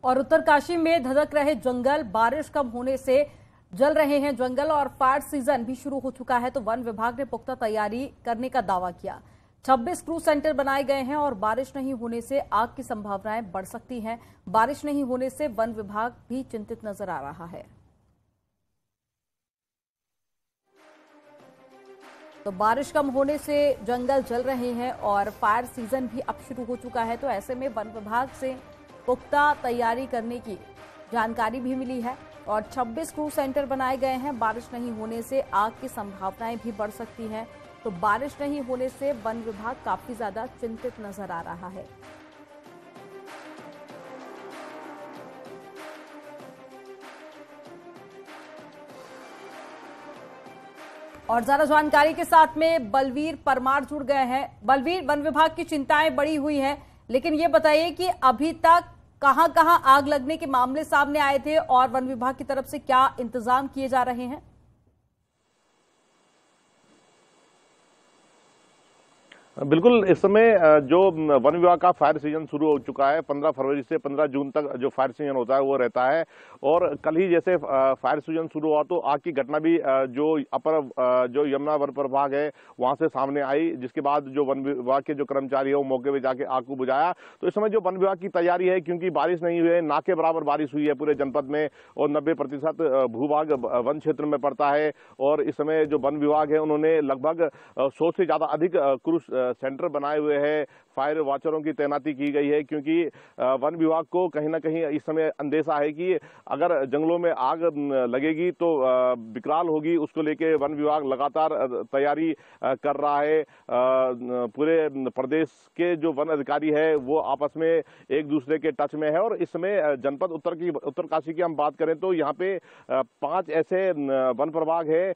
और उत्तरकाशी में धधक रहे जंगल, बारिश कम होने से जल रहे हैं जंगल और फायर सीजन भी शुरू हो चुका है। तो वन विभाग ने पुख्ता तैयारी करने का दावा किया। 26 क्रू सेंटर बनाए गए हैं और बारिश नहीं होने से आग की संभावनाएं बढ़ सकती हैं। बारिश नहीं होने से वन विभाग भी चिंतित नजर आ रहा है। तो बारिश कम होने से जंगल जल रहे हैं और फायर सीजन भी अब शुरू हो चुका है। तो ऐसे में वन विभाग से पुख्ता तैयारी करने की जानकारी भी मिली है और 26 क्रू सेंटर बनाए गए हैं। बारिश नहीं होने से आग की संभावनाएं भी बढ़ सकती हैं। तो बारिश नहीं होने से वन विभाग काफी ज्यादा चिंतित नजर आ रहा है। और ज्यादा जानकारी के साथ में बलवीर परमार जुड़ गए हैं। बलवीर, वन विभाग की चिंताएं बढ़ी हुई हैं, लेकिन ये बताइए कि अभी तक कहां कहां आग लगने के मामले सामने आए थे और वन विभाग की तरफ से क्या इंतजाम किए जा रहे हैं? बिल्कुल, इस समय जो वन विभाग का फायर सीजन शुरू हो चुका है। 15 फरवरी से 15 जून तक जो फायर सीजन होता है वो रहता है और कल ही जैसे फायर सीजन शुरू हुआ तो आग की घटना भी जो यमुना वन प्रभाग है वहां से सामने आई, जिसके बाद जो वन विभाग के जो कर्मचारी है वो मौके पे जाके आग को बुझाया। तो इस समय जो वन विभाग की तैयारी है, क्योंकि बारिश नहीं हुई है, ना के बराबर बारिश हुई है पूरे जनपद में और 90% भूभाग वन क्षेत्र में पड़ता है। और इस समय जो वन विभाग है उन्होंने लगभग 100 से ज्यादा अधिक क्रू सेंटर बनाए हुए हैं। फायर वॉचरों की तैनाती की गई है, क्योंकि वन विभाग को कहीं ना कहीं इस समय अंदेशा है कि अगर जंगलों में आग लगेगी तो विकराल होगी। उसको लेके वन विभाग लगातार तैयारी कर रहा है। पूरे प्रदेश के जो वन अधिकारी है वो आपस में एक दूसरे के टच में है और इस समय जनपद उत्तरकाशी की हम बात करें तो यहाँ पे 5 ऐसे वन प्रभाग है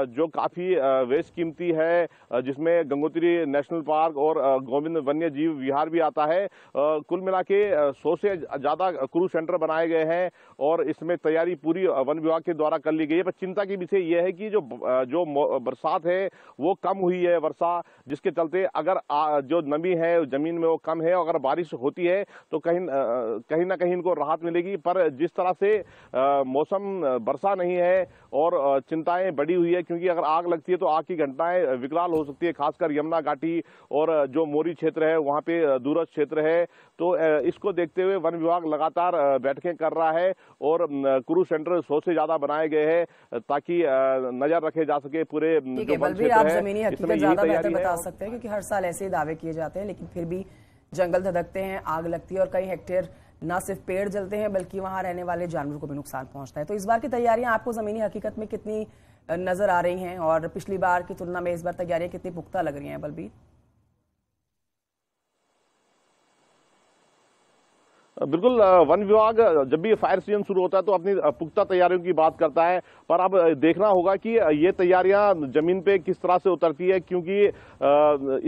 जो काफी बेशकीमती है, जिसमें गंगोत्री नेशनल पार्क और गोविंद वन्य जीव विहार भी आता है। कुल मिला के 100 से ज्यादा क्रू सेंटर बनाए गए हैं और इसमें तैयारी पूरी वन विभाग के द्वारा कर ली गई है। पर चिंता की विषय यह है कि जो बरसात है वो कम हुई है वर्षा, जिसके चलते अगर जो नमी है जमीन में वो कम है, अगर बारिश होती है तो कहीं ना कहीं इनको राहत मिलेगी। पर जिस तरह से मौसम वर्षा नहीं है और चिंताएं बढ़ी हुई है, क्योंकि अगर आग लगती है तो आग की घटनाएं विकराल हो सकती है, खासकर यमुना घाटी और जो मोरी क्षेत्र है वहां पे दूरस्थ क्षेत्र है। तो इसको देखते हुए वन विभाग लगातार बैठकें कर रहा है और क्रू सेंटर 100 से ज्यादा बनाए गए हैं ताकि नजर रखे जा सके पूरे जो वन क्षेत्र आप जमीनी हकीकत ज्यादा बेहतर बता सकते हैं, क्योंकि हर साल ऐसे ही दावे किए जाते हैं लेकिन फिर भी जंगल धधकते हैं, आग लगती है और कई हेक्टेयर न सिर्फ पेड़ जलते हैं बल्कि वहां रहने वाले जानवरों को भी नुकसान पहुंचता है। तो इस बार की तैयारियां आपको जमीनी हकीकत में कितनी नजर आ रही हैं और पिछली बार की तुलना में इस बार तैयारियां कितनी पुख्ता लग रही हैं बलबीर? बिल्कुल, वन विभाग जब भी फायर सीजन शुरू होता है तो अपनी पुख्ता तैयारियों की बात करता है, पर अब देखना होगा कि ये तैयारियां जमीन पे किस तरह से उतरती है, क्योंकि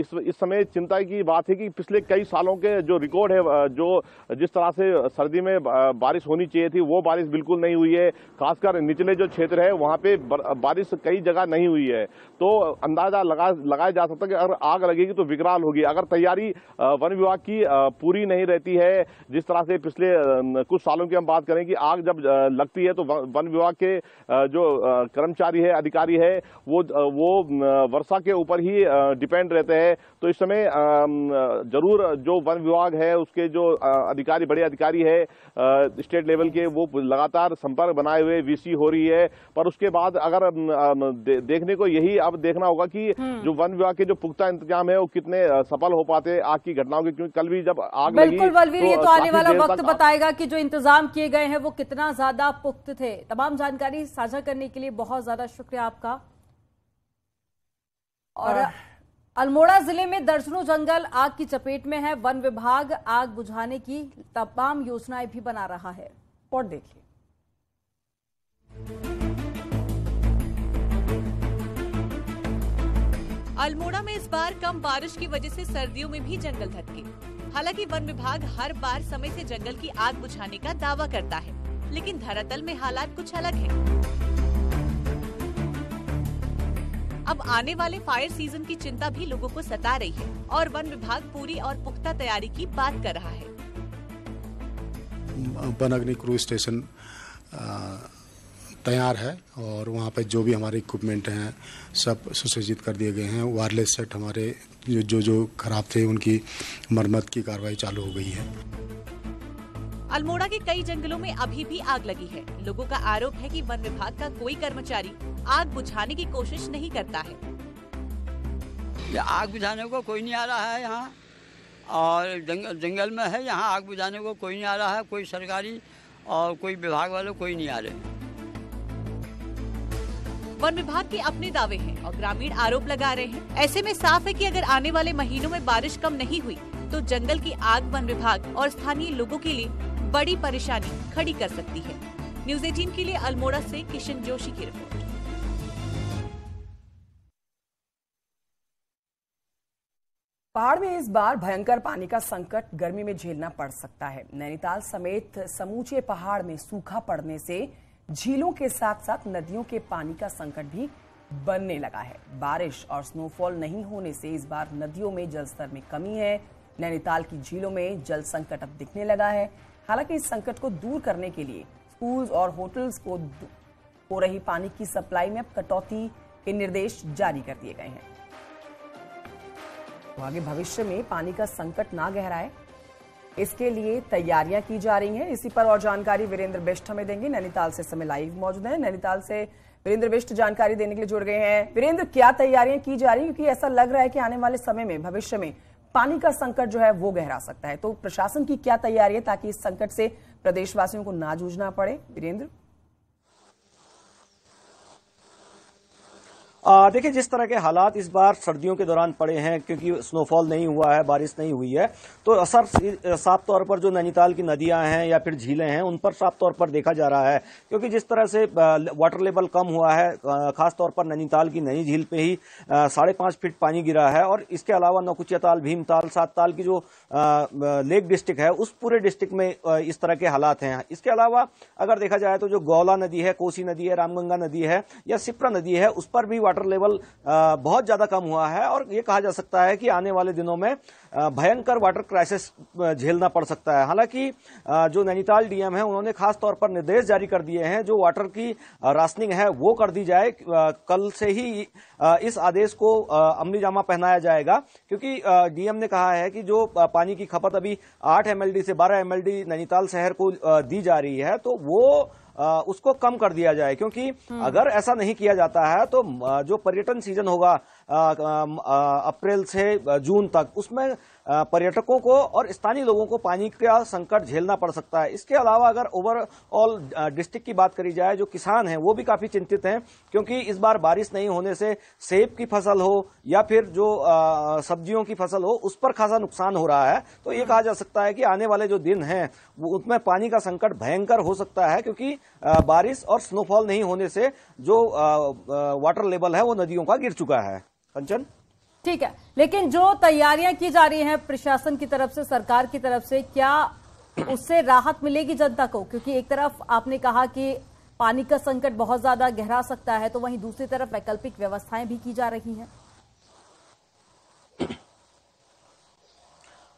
इस समय चिंता की बात है कि पिछले कई सालों के जो रिकॉर्ड है, जो जिस तरह से सर्दी में बारिश होनी चाहिए थी वो बारिश बिल्कुल नहीं हुई है। खासकर निचले जो क्षेत्र है वहां पे बारिश कई जगह नहीं हुई है। तो अंदाजा लगाया जा सकता है कि अगर आग लगेगी तो विकराल होगी। अगर तैयारी वन विभाग की पूरी नहीं रहती है, जिस तरह से पिछले कुछ सालों की हम बात करें कि आग जब लगती है तो वन विभाग के जो कर्मचारी है, अधिकारी है, वो वर्षा के ऊपर ही डिपेंड रहते हैं। तो इस समय जरूर जो वन विभाग है उसके जो अधिकारी, बड़े अधिकारी है स्टेट लेवल के, वो लगातार संपर्क बनाए हुए वीसी हो रही है। पर उसके बाद अगर देखने को यही अब देखना होगा कि जो वन विभाग के जो पुख्ता इंतजाम है वो कितने सफल हो पाते हैं आग की घटनाओं के, क्योंकि कल भी जब आग लगी तो आने वाला वक्त बताएगा कि जो इंतजाम किए गए हैं वो कितना ज्यादा पुख्त थे। तमाम जानकारी साझा करने के लिए बहुत ज्यादा शुक्रिया आपका। और अल्मोड़ा जिले में दर्जनों जंगल आग की चपेट में है। वन विभाग आग बुझाने की तमाम योजनाएं भी बना रहा है। और देखिए, अल्मोड़ा में इस बार कम बारिश की वजह से सर्दियों में भी जंगल धधके। हालांकि वन विभाग हर बार समय से जंगल की आग बुझाने का दावा करता है, लेकिन धरातल में हालात कुछ अलग हैं। अब आने वाले फायर सीजन की चिंता भी लोगों को सता रही है और वन विभाग पूरी और पुख्ता तैयारी की बात कर रहा है। बनअग्नि क्रूज स्टेशन तैयार है और वहाँ पे जो भी हमारे इक्विपमेंट हैं सब सुसज्जित कर दिए गए हैं। वायरलेस सेट हमारे जो खराब थे उनकी मरम्मत की कार्रवाई चालू हो गई है। अल्मोड़ा के कई जंगलों में अभी भी आग लगी है। लोगों का आरोप है कि वन विभाग का कोई कर्मचारी आग बुझाने की कोशिश नहीं करता है। आग बुझाने को कोई नहीं आ रहा है यहाँ, और जंगल में है, यहाँ आग बुझाने को कोई नहीं आ रहा है। कोई सरकारी और कोई विभाग वाले कोई नहीं आ रहे। वन विभाग के अपने दावे हैं और ग्रामीण आरोप लगा रहे हैं। ऐसे में साफ है कि अगर आने वाले महीनों में बारिश कम नहीं हुई तो जंगल की आग वन विभाग और स्थानीय लोगों के लिए बड़ी परेशानी खड़ी कर सकती है। न्यूज़ 18 के लिए अल्मोड़ा से किशन जोशी की रिपोर्ट। पहाड़ में इस बार भयंकर पानी का संकट गर्मी में झेलना पड़ सकता है। नैनीताल समेत समूचे पहाड़ में सूखा पड़ने से झीलों के साथ साथ नदियों के पानी का संकट भी बनने लगा है। बारिश और स्नोफॉल नहीं होने से इस बार नदियों में जलस्तर में कमी है। नैनीताल की झीलों में जल संकट अब दिखने लगा है। हालांकि इस संकट को दूर करने के लिए स्कूल्स और होटल्स को हो रही पानी की सप्लाई में अब कटौती के निर्देश जारी कर दिए गए हैं। तो आगे भविष्य में पानी का संकट ना गहराए, इसके लिए तैयारियां की जा रही हैं। इसी पर और जानकारी वीरेंद्र बिष्ट हमें देंगे। नैनीताल से समय लाइव मौजूद हैं। नैनीताल से वीरेंद्र बिष्ट जानकारी देने के लिए जुड़ गए हैं। वीरेंद्र, क्या तैयारियां की जा रही हैं, क्योंकि ऐसा लग रहा है कि आने वाले समय में भविष्य में पानी का संकट जो है वो गहरा सकता है, तो प्रशासन की क्या तैयारी है ताकि इस संकट से प्रदेशवासियों को ना जूझना पड़े? वीरेंद्र, देखिए, जिस तरह के हालात इस बार सर्दियों के दौरान पड़े हैं, क्योंकि स्नोफॉल नहीं हुआ है, बारिश नहीं हुई है, तो असर साफ तौर पर जो नैनीताल की नदियां हैं या फिर झीलें हैं उन पर साफ तौर पर देखा जा रहा है। क्योंकि जिस तरह से वाटर लेवल कम हुआ है, खासतौर पर नैनीताल की नई झील पे ही 5.5 फीट पानी गिरा है, और इसके अलावा नौकुचिया ताल, भीमताल, सातताल की जो लेक डिस्ट्रिक्ट है उस पूरे डिस्ट्रिक्ट में इस तरह के हालात हैं। इसके अलावा अगर देखा जाए तो जो गौला नदी है, कोसी नदी है, रामगंगा नदी है या सिप्रा नदी है, उस पर भी वाटर लेवल बहुत ज्यादा कम हुआ है, और यह कहा जा सकता है कि आने वाले दिनों में भयंकर वाटर क्राइसिस झेलना पड़ सकता है। हालांकि जो नैनीताल डीएम है उन्होंने खास तौर पर निर्देश जारी कर दिए हैं, जो वाटर की राशनिंग है वो कर दी जाए। कल से ही इस आदेश को अमली जामा पहनाया जाएगा, क्योंकि डीएम ने कहा है कि जो पानी की खपत अभी 8 MLD से 12 MLD नैनीताल शहर को दी जा रही है, तो वो उसको कम कर दिया जाए। क्योंकि अगर ऐसा नहीं किया जाता है तो जो पर्यटन सीजन होगा अप्रैल से जून तक, उसमें पर्यटकों को और स्थानीय लोगों को पानी का संकट झेलना पड़ सकता है। इसके अलावा अगर ओवरऑल डिस्ट्रिक्ट की बात करी जाए, जो किसान हैं वो भी काफी चिंतित हैं, क्योंकि इस बार बारिश नहीं होने से सेब की फसल हो या फिर जो सब्जियों की फसल हो उस पर खासा नुकसान हो रहा है। तो ये कहा जा सकता है कि आने वाले जो दिन हैं उसमें पानी का संकट भयंकर हो सकता है, क्योंकि बारिश और स्नोफॉल नहीं होने से जो वाटर लेवल है वो नदियों का गिर चुका है। कंचन, ठीक है, लेकिन जो तैयारियां की जा रही हैं प्रशासन की तरफ से, सरकार की तरफ से, क्या उससे राहत मिलेगी जनता को? क्योंकि एक तरफ आपने कहा कि पानी का संकट बहुत ज्यादा गहरा सकता है, तो वहीं दूसरी तरफ वैकल्पिक व्यवस्थाएं भी की जा रही हैं।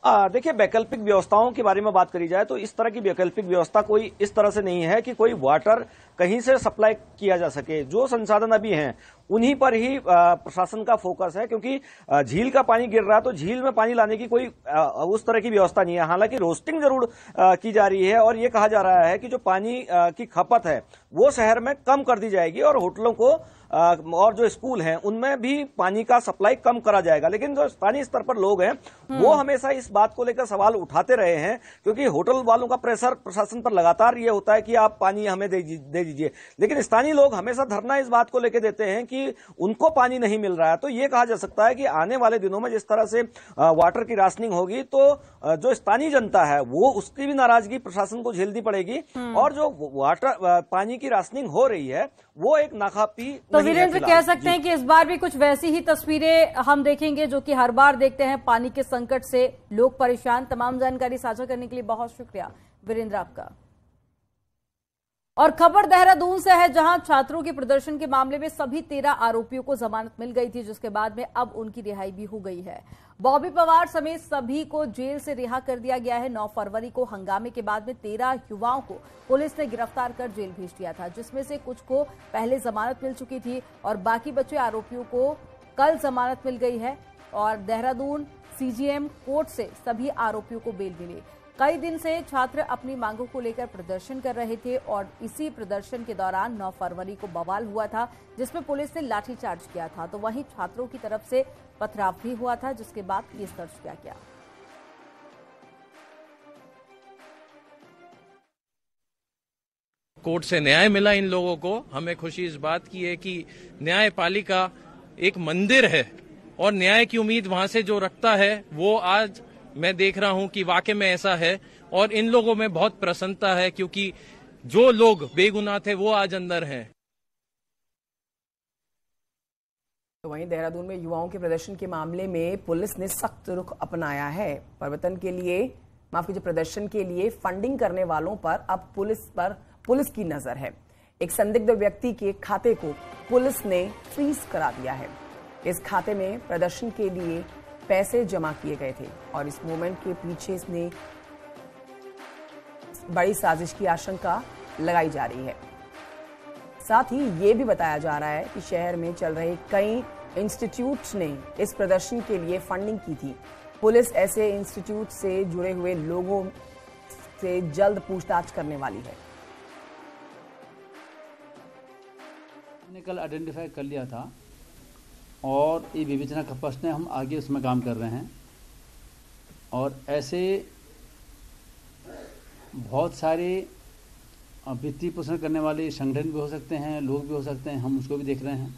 देखिए, वैकल्पिक व्यवस्थाओं के बारे में बात करी जाए तो इस तरह की वैकल्पिक व्यवस्था कोई इस तरह से नहीं है कि कोई वाटर कहीं से सप्लाई किया जा सके। जो संसाधन अभी हैं उन्हीं पर ही प्रशासन का फोकस है, क्योंकि झील का पानी गिर रहा है तो झील में पानी लाने की कोई उस तरह की व्यवस्था नहीं है। हालांकि रोस्टिंग जरूर की जा रही है, और ये कहा जा रहा है कि जो पानी की खपत है वो शहर में कम कर दी जाएगी, और होटलों को और जो स्कूल हैं उनमें भी पानी का सप्लाई कम करा जाएगा। लेकिन जो स्थानीय स्तर पर लोग हैं वो हमेशा इस बात को लेकर सवाल उठाते रहे हैं, क्योंकि होटल वालों का प्रेशर प्रशासन पर लगातार ये होता है कि आप पानी हमें दे दीजिए, लेकिन स्थानीय लोग हमेशा धरना इस बात को लेकर देते हैं कि उनको पानी नहीं मिल रहा है। तो ये कहा जा सकता है कि आने वाले दिनों में जिस तरह से वाटर की राशनिंग होगी तो जो स्थानीय जनता है वो उसकी भी नाराजगी प्रशासन को झेलनी पड़ेगी, और जो वाटर पानी की राशनिंग हो रही है वो एक नाकाफी। तो वीरेंद्र, कह सकते हैं कि इस बार भी कुछ वैसी ही तस्वीरें हम देखेंगे जो कि हर बार देखते हैं, पानी के संकट से लोग परेशान। तमाम जानकारी साझा करने के लिए बहुत शुक्रिया वीरेंद्र आपका। और खबर देहरादून से है, जहां छात्रों के प्रदर्शन के मामले में सभी 13 आरोपियों को जमानत मिल गई थी, जिसके बाद में अब उनकी रिहाई भी हो गई है। बॉबी पवार समेत सभी को जेल से रिहा कर दिया गया है। 9 फरवरी को हंगामे के बाद में 13 युवाओं को पुलिस ने गिरफ्तार कर जेल भेज दिया था, जिसमें से कुछ को पहले जमानत मिल चुकी थी और बाकी बचे आरोपियों को कल जमानत मिल गई है। और देहरादून सीजीएम कोर्ट से सभी आरोपियों को बेल मिली। कई दिन से छात्र अपनी मांगों को लेकर प्रदर्शन कर रहे थे और इसी प्रदर्शन के दौरान 9 फरवरी को बवाल हुआ था, जिसमें पुलिस ने लाठीचार्ज किया था। तो वहीं छात्रों की तरफ से पथराव भी हुआ था, जिसके बाद केस दर्ज किया गया। कोर्ट से न्याय मिला इन लोगों को। हमें खुशी इस बात की है कि न्यायपालिका एक मंदिर है और न्याय की उम्मीद वहां से जो रखता है वो आज मैं देख रहा हूं कि वाकई में ऐसा है। और इन लोगों में बहुत प्रसन्नता है क्योंकि जो लोग बेगुनाह थे वो आज अंदर हैं। तो वहीं देहरादून में युवाओं के प्रदर्शन के मामले में पुलिस ने सख्त रुख अपनाया है। प्रदर्शन के लिए फंडिंग करने वालों पर अब पुलिस की नजर है। एक संदिग्ध व्यक्ति के खाते को पुलिस ने फ्रीज करा दिया है। इस खाते में प्रदर्शन के लिए पैसे जमा किए गए थे और इस मूवमेंट के पीछे इसने बड़ी साजिश की आशंका लगाई जा रही है। साथ ही ये भी बताया जा रहा है कि शहर में चल रहे कई इंस्टीट्यूट्स ने इस प्रदर्शन के लिए फंडिंग की थी। पुलिस ऐसे इंस्टीट्यूट से जुड़े हुए लोगों से जल्द पूछताछ करने वाली है। हमने कल आइडेंटिफाई कर लिया था और ये विवेचना का प्रश्न है, हम आगे उसमें काम कर रहे हैं। और ऐसे बहुत सारे वित्तीय पोषण करने वाले संगठन भी हो सकते हैं, लोग भी हो सकते हैं, हम उसको भी देख रहे हैं।